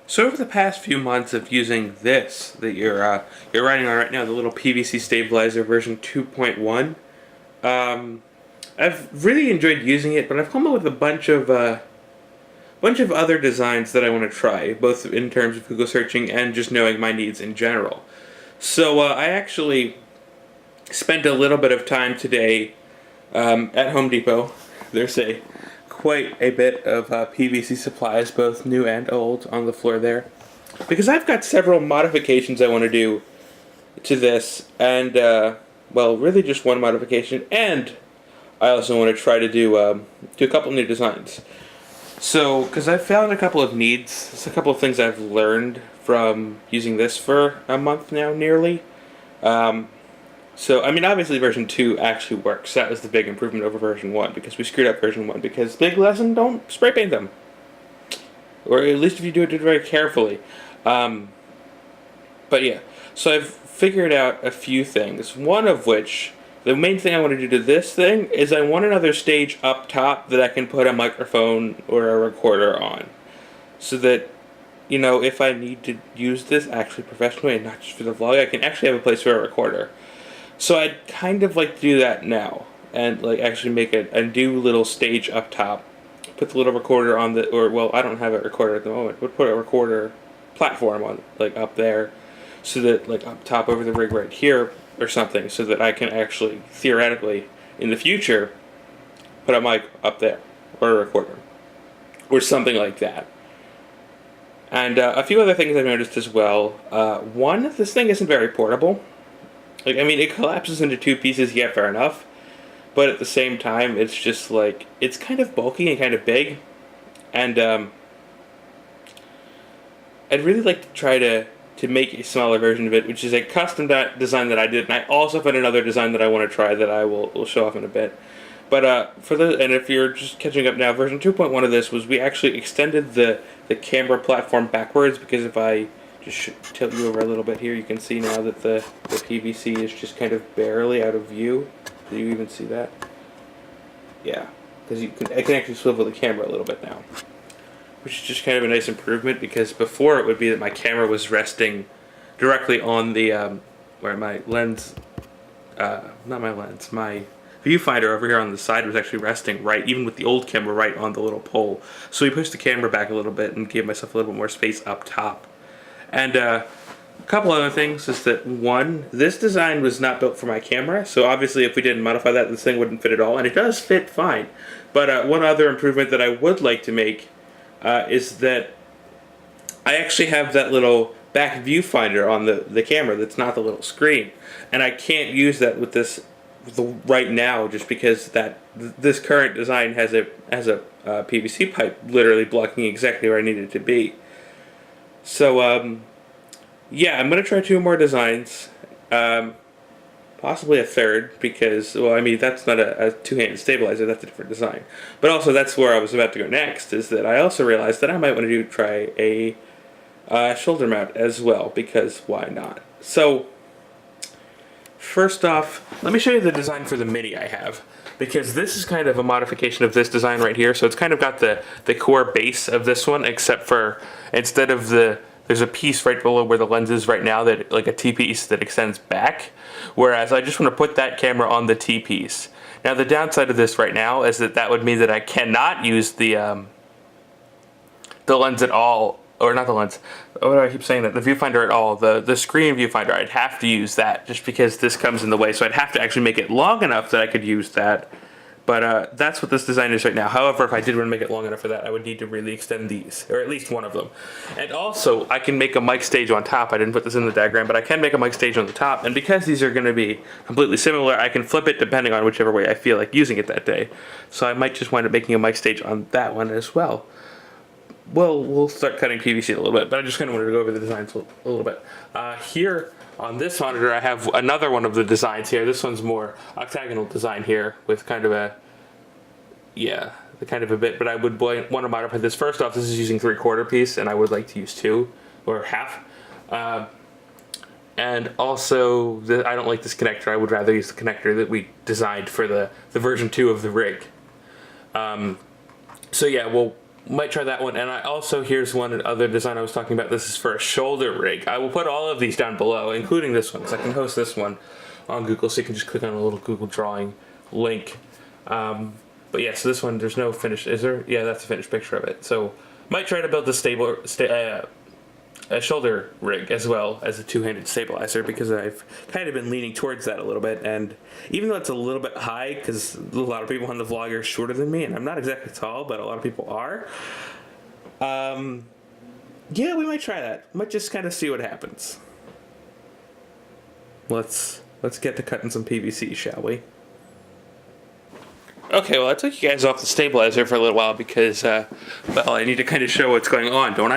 So over the past few months of using this that you're writing on right now, the little PVC stabilizer version 2.1, I've really enjoyed using it, but I've come up with a bunch of other designs that I want to try, both in terms of Google searching and just knowing my needs in general. So I actually spent a little bit of time today at Home Depot. There's quite a bit of PVC supplies, both new and old, on the floor there. Because I've got several modifications I want to do to this, and, well, really just one modification, and I also want to try to do a couple new designs. So, because I've found a couple of needs, it's a couple of things I've learned from using this for a month now, nearly. So, I mean, obviously version 2 actually works. That was the big improvement over version 1, because we screwed up version 1, because big lesson, don't spray paint them. Or at least if you do it very carefully. But yeah, so I've figured out a few things, one of which, the main thing I want to do to this thing, is I want another stage up top that I can put a microphone or a recorder on. So that, you know, if I need to use this actually professionally and not just for the vlog, I can actually have a place for a recorder. So I'd kind of like to do that now, and like actually make a new little stage up top. Put the little recorder on the, or well, I don't have a recorder at the moment, but put a recorder platform on, like up there, so that like up top over the rig right here or something, so that I can actually theoretically in the future put a mic up there or a recorder or something like that. And a few other things I've noticed as well. One, this thing isn't very portable. Like, I mean, it collapses into two pieces, yeah, fair enough. But at the same time, it's just like, it's kind of bulky and kind of big. And I'd really like to try to make a smaller version of it, which is a custom design that I did. And I also found another design that I want to try that I will show off in a bit. But and if you're just catching up now, version 2.1 of this was we actually extended the camera platform backwards, because if I just tilt you over a little bit here, you can see now that the PVC is just kind of barely out of view. Do you even see that? Yeah, because I can actually swivel the camera a little bit now, which is just kind of a nice improvement, because before it would be that my camera was resting directly on the where my lens, not my lens, my viewfinder over here on the side was actually resting right, even with the old camera, right on the little pole. So we pushed the camera back a little bit and gave myself a little bit more space up top. And a couple other things is that, one, this design was not built for my camera, so obviously if we didn't modify that, this thing wouldn't fit at all, and it does fit fine. But one other improvement that I would like to make is that I actually have that little back viewfinder on the camera that's not the little screen, and I can't use that with this right now, just because this current design has a PVC pipe literally blocking exactly where I need it to be. So yeah, I'm gonna try two more designs, possibly a third, because, well, I mean, that's not a two-handed stabilizer, that's a different design. But also, that's where I was about to go next, is that I also realized that I might want to try a shoulder mount as well, because why not? So first off, let me show you the design for the Mini I have, because this is kind of a modification of this design right here. So it's kind of got the core base of this one, except for instead of there's a piece right below where the lens is right now, that like a T-piece that extends back, whereas I just want to put that camera on the T-piece. Now the downside of this right now is that would mean that I cannot use the lens at all, or not the lens, what do I keep saying that? The viewfinder at all, the screen viewfinder, I'd have to use that just because this comes in the way, so I'd have to actually make it long enough that I could use that. But that's what this design is right now. However, if I did want to make it long enough for that, I would need to really extend these, or at least one of them. And also, I can make a mic stage on top. I didn't put this in the diagram, but I can make a mic stage on the top. And because these are going to be completely similar, I can flip it depending on whichever way I feel like using it that day. So I might just wind up making a mic stage on that one as well. Well, we'll start cutting PVC a little bit, but I just kind of wanted to go over the designs a little bit. Here on this monitor, I have another one of the designs here. This one's more octagonal design here, with kind of a, yeah, kind of a bit, but I would want to modify this. First off, this is using 3/4 piece, and I would like to use 2 or half. And also, I don't like this connector. I would rather use the connector that we designed for the version 2 of the rig. So yeah, we'll might try that one. And I also, here's one other design I was talking about. This is for a shoulder rig. I will put all of these down below, including this one, because I can host this one on Google, so you can just click on a little Google drawing link. But yeah, so this one, there's no finished, is there? Yeah, that's a finished picture of it. So might try to build the a shoulder rig as well as a two-handed stabilizer, because I've kind of been leaning towards that a little bit. And even though it's a little bit high, because a lot of people on the vlog are shorter than me, and I'm not exactly tall, but a lot of people are. Yeah, we might try that. Might just kind of see what happens. Let's get to cutting some PVC, shall we? Okay, well, I took you guys off the stabilizer for a little while because, well, I need to kind of show what's going on, don't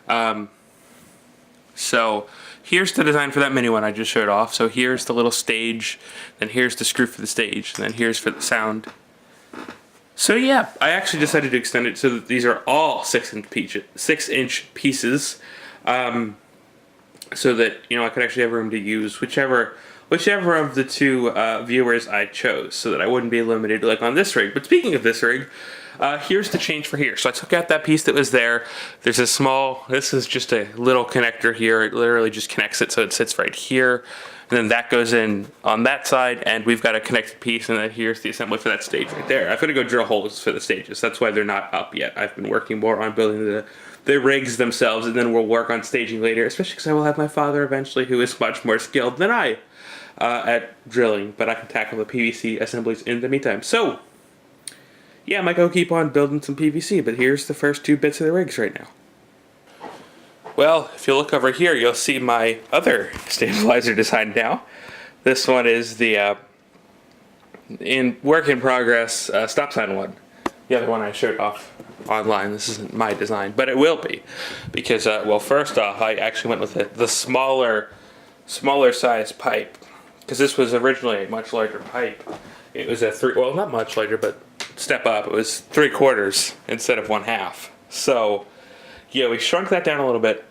I? So here's the design for that mini one I just showed off. So here's the little stage, then here's the screw for the stage, and then here's for the sound. So yeah, I actually decided to extend it so that these are all 6-inch pieces, so that, you know, I could actually have room to use whichever of the two viewers I chose, so that I wouldn't be limited like on this rig. But speaking of this rig, here's the change for here. So I took out that piece that was there. There's a small, this is just a little connector here. It literally just connects it so it sits right here. And then that goes in on that side, and we've got a connected piece, and then here's the assembly for that stage right there. I've got to go drill holes for the stages. That's why they're not up yet. I've been working more on building the rigs themselves, and then we'll work on staging later, especially because I will have my father eventually, who is much more skilled than I at drilling, but I can tackle the PVC assemblies in the meantime. So yeah, I might go keep on building some PVC, but here's the first two bits of the rigs right now. Well, if you look over here, you'll see my other stabilizer design now. This one is the in work in progress stop sign one. The other one I showed off online. This isn't my design, but it will be, because well, first off, I actually went with the smaller size pipe, because this was originally a much larger pipe. It was well, not much larger, but step up. It was 3/4 instead of 1/2. So yeah, we shrunk that down a little bit.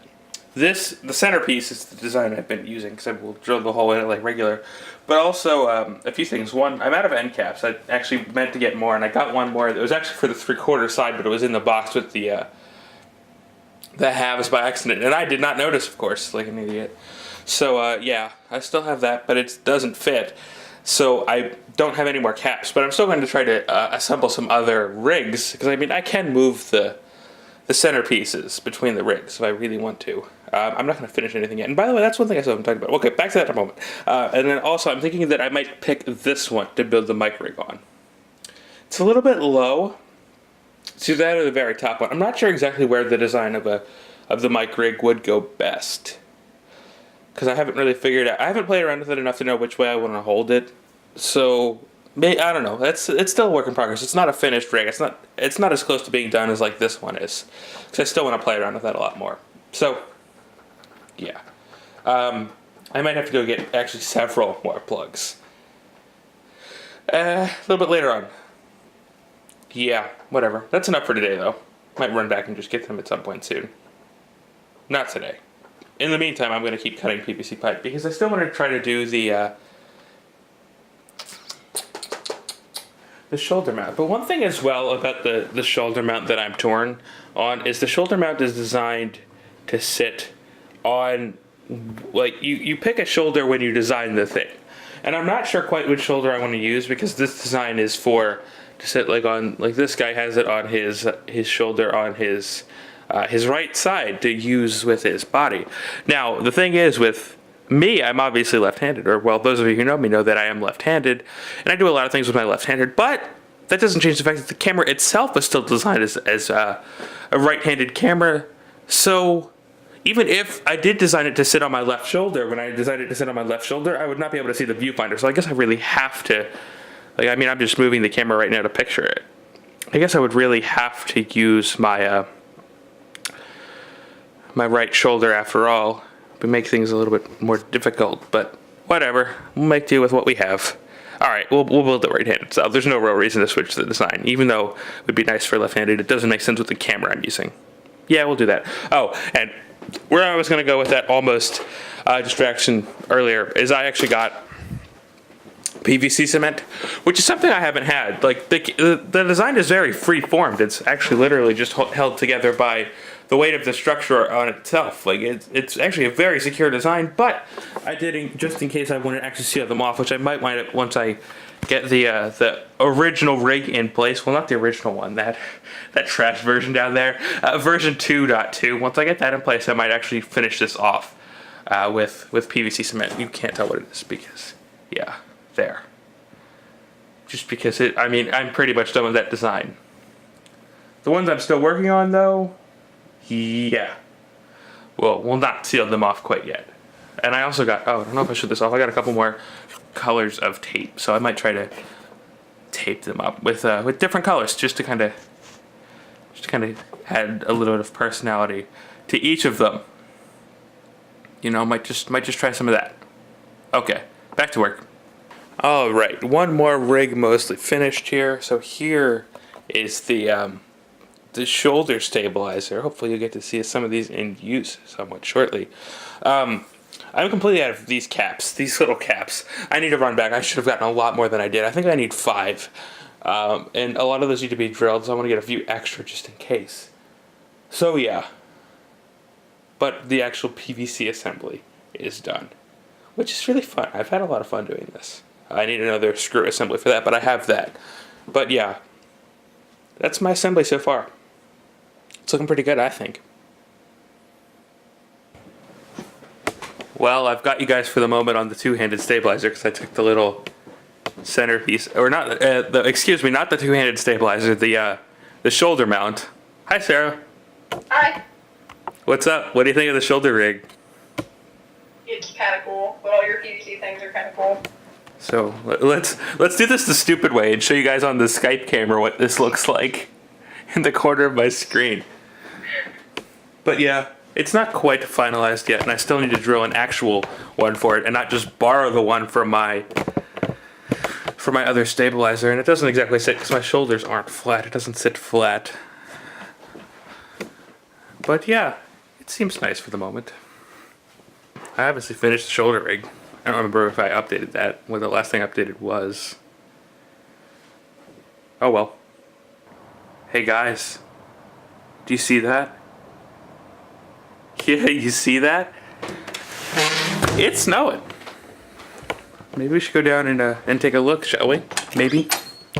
The centerpiece is the design I've been using, because I will drill the hole in it like regular. But also a few things. One, I'm out of end caps. I actually meant to get more, and I got one more. It was actually for the 3/4 side, but it was in the box with the halves by accident, and I did not notice, of course, like an idiot. So yeah, I still have that, but it doesn't fit. So I don't have any more caps, but I'm still going to try to assemble some other rigs, because I mean, I can move the centerpieces between the rigs if I really want to. I'm not going to finish anything yet. And by the way, that's one thing I still haven't talked about. Okay, back to that in a moment. And then also, I'm thinking that I might pick this one to build the mic rig on. It's a little bit low. It's either that or the very top one. I'm not sure exactly where the design of the mic rig would go best, because I haven't really figured out. I haven't played around with it enough to know which way I want to hold it. So I don't know. It's still a work in progress. It's not a finished rig. It's not as close to being done as like this one is, because I still want to play around with that a lot more. So yeah, I might have to go get actually several more plugs a little bit later on. Yeah, whatever. That's enough for today, though. Might run back and just get them at some point soon. Not today. In the meantime, I'm going to keep cutting PVC pipe, because I still want to try to do the shoulder mount. But one thing as well about the shoulder mount that I'm torn on is the shoulder mount is designed to sit on, like, you pick a shoulder when you design the thing. And I'm not sure quite which shoulder I want to use, because this design is to sit like on, like this guy has it on his shoulder on his right side to use with his body. Now, the thing is with me, I'm obviously left-handed, or well, those of you who know me know that I am left-handed, and I do a lot of things with my left-handed, but that doesn't change the fact that the camera itself is still designed as a right-handed camera. So even if I did design it to sit on my left shoulder, when I designed it to sit on my left shoulder, I would not be able to see the viewfinder. So I guess I really have to, like, I mean, I'm just moving the camera right now to picture it. I guess I would really have to use my my right shoulder after all. It make things a little bit more difficult, but whatever. We'll make do with what we have. Alright, we'll build it right-handed. So there's no real reason to switch the design, even though it would be nice for left-handed. It doesn't make sense with the camera I'm using. Yeah, we'll do that. Oh, and where I was going to go with that almost distraction earlier is I actually got PVC cement, which is something I haven't had. Like the design is very free formed. It's actually literally just held together by the weight of the structure on itself. Like it's actually a very secure design. But I did, just in case I wanted to actually seal them off, which I might wind up once I get the original rig in place. Well, not the original one, that trash version down there, version 2.2. Once I get that in place, I might actually finish this off with PVC cement. You can't tell what it is because, yeah, there. Just because I mean, I'm pretty much done with that design. The ones I'm still working on, though, yeah. Well, we'll not seal them off quite yet. And I also got, I don't know if I showed this off, I got a couple more colors of tape, so I might try to tape them up with different colors just to kind of add a little bit of personality to each of them. You know, might just try some of that. Okay, back to work. All right, one more rig mostly finished here. So here is the shoulder stabilizer. Hopefully you'll get to see some of these in use somewhat shortly. I'm completely out of these caps, these little caps. I need to run back. I should have gotten a lot more than I did. I think I need 5. And a lot of those need to be drilled, so I want to get a few extra just in case. So yeah. But the actual PVC assembly is done, which is really fun. I've had a lot of fun doing this. I need another screw assembly for that, but I have that. But yeah, that's my assembly so far. It's looking pretty good, I think. Well, I've got you guys for the moment on the two-handed stabilizer because I took the little centerpiece, or not, excuse me, not the two-handed stabilizer, the shoulder mount. Hi, Sarah. Hi. What's up? What do you think of the shoulder rig? It's kind of cool, but all your PVC things are kind of cool. So let's do this the stupid way and show you guys on the Skype camera what this looks like in the corner of my screen. But yeah, it's not quite finalized yet, and I still need to drill an actual one for it and not just borrow the one from my other stabilizer. And it doesn't exactly sit because my shoulders aren't flat. It doesn't sit flat. But yeah, it seems nice for the moment. I obviously finished the shoulder rig. I don't remember if I updated that, what the last thing I updated was. Oh well. Hey guys, do you see that? Yeah, you see that? It's snowing. Maybe we should go down and take a look, shall we? Maybe?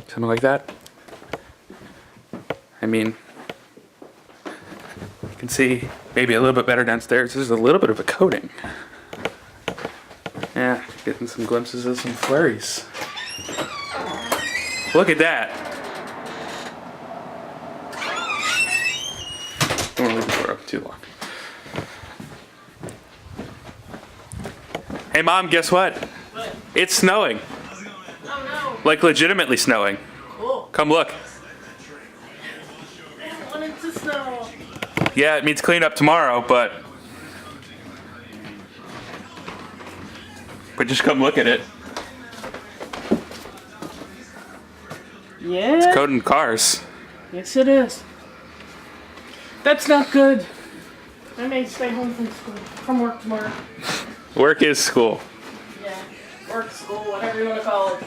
Something like that. I mean, you can see maybe a little bit better downstairs. There's a little bit of a coating. Yeah, getting some glimpses of some flurries. Look at that. Don't want to leave the door open too long. Hey Mom, guess what? What? It's snowing. Oh no. Like legitimately snowing. Cool. Come look. I don't want it to snow. Yeah, it means cleanup tomorrow, but just come look at it. Yeah? It's coating cars. Yes it is. That's not good. I may stay home from work tomorrow. Work is school. Yeah. Work, school, whatever you want to call it.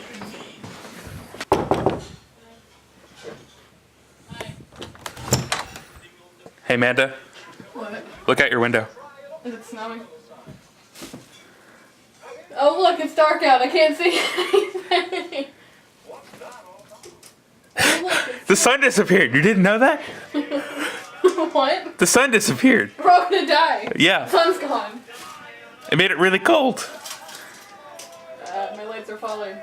Hey Amanda, What? look out your window. Is it snowing? Oh look, it's dark out. I can't see anything. Oh look, The sun disappeared. You didn't know that? what? The sun disappeared. We're all gonna die. Yeah. Sun's gone. It made it really cold. My lights are falling.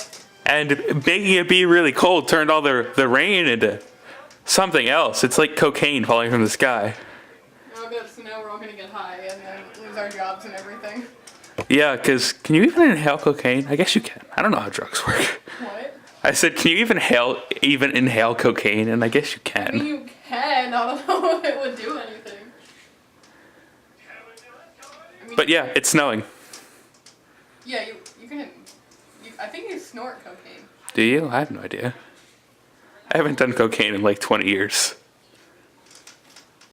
And making it be really cold turned all the rain into something else. It's like cocaine falling from the sky. We're all gonna snow, we're all gonna get high and then lose our jobs and everything. Yeah, because can you even inhale cocaine? I guess you can. I don't know how drugs work. What? I said, can you even inhale cocaine? And I guess you I mean, can. you can. I don't know if it would do anything. I mean, But yeah, it's snowing. Yeah, you can. I think you snort cocaine. Do you? I have no idea. I haven't done cocaine in like 20 years.